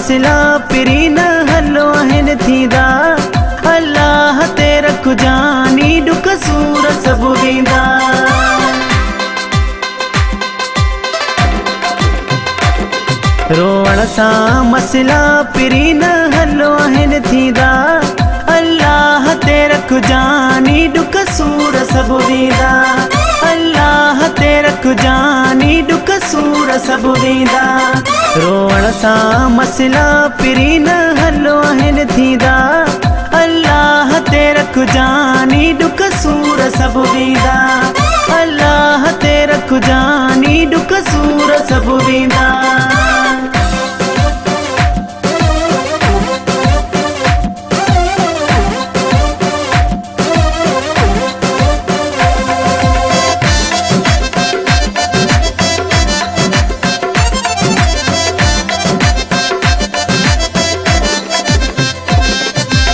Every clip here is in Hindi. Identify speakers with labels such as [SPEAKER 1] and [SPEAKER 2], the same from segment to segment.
[SPEAKER 1] मसला पिरी न हलो आहिनि थींदा। अल्लाह ते रख जानी दुख सूर सब वेंदा। रोअण सां मसला पिरी न हलो आहिनि थींदा। अल्लाह ते रख जानी दुख सूर सब वेंदा। अल्लाह ते रख जानी दुख सूर सब वेंदा। रोअण सां मसला पिरी न हलो आहिनि थींदा। अल्लाह ते रख जानी दुख सूर सब वेंदा। अल्लाह ते रख जानी दुख सूर सब वेंदा।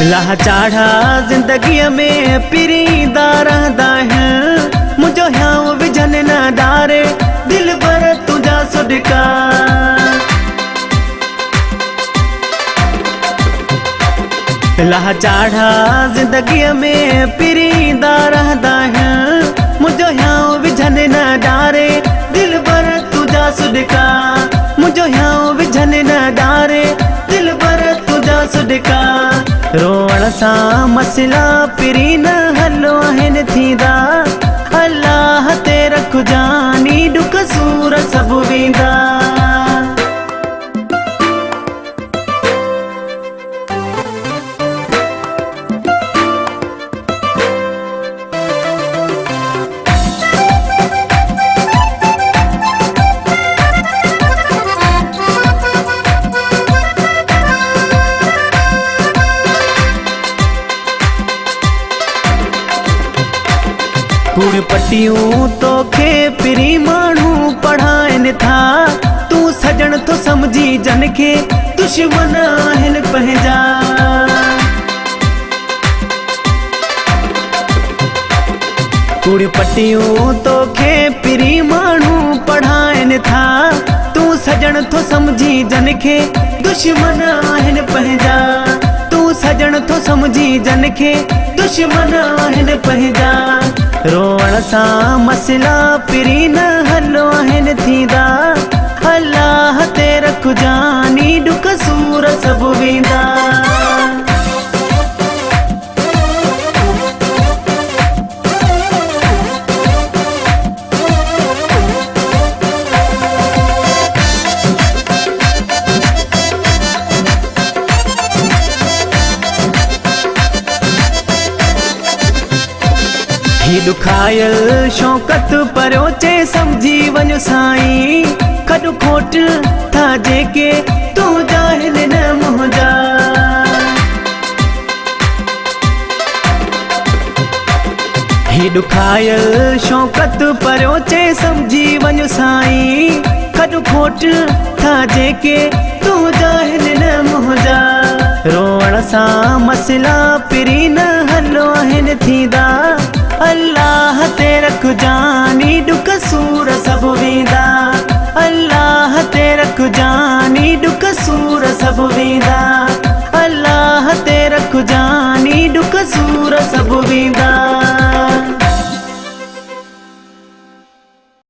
[SPEAKER 1] लाचाड़ा जिंदगी में पिरींदा रहंदा हैं। मुझो ह्याव विझन न डारे दिल भर तुझा सदका। लाचाड़ा जिंदगी में पिरींदा रहंदा हैं। मुझो ह्याव विझन न डारे दिल भर तुझा सदका। मुझो ह्याव विझन न डारे दिल भर तुझा सदका। रोअण सां मसला पिरी न हलो आहिनि थींदा। अल्लाह ते रख जानी दुख सूर सब वेंदा। कूड़ पटियूं तोखे पिरी माण्हू पढ़ाइनि था। तू सजण तो समझी जन के दुश्मन आहिनि पंहिंजा। कूड़ पटियूं तोखे पिरी माण्हू पढ़ाइनि था। तू सजण तो समझी जन के दुश्मन आहिनि पंहिंजा। तू सजण तो समझी जन के दुश्मन आहिनि पंहिंजा। रोअण सां मसला पिरी न हलो आहिनि थींदा। अल्लाह ते रख जानी दुख सूर सब वेंदा। ही दुखायल शौकत परो चे समझी वञो साईं। खॾु खोट था जेके तू जाहिल न मुंहिंजा। ही दुखायल शौकत परो चे समझी वञो साईं। खॾु खोट था जेके तू जाहिल न मुंहिंजा। रोअण सां मसला पिरी न हलो आहिनि थींदा। अल्लाह ते रख जानी दुख सूर सब वेंदा। अल्लाह ते रख जानी दुख सूर सब वेंदा। अल्लाह ते रख जानी दुख सूर सब वेंदा।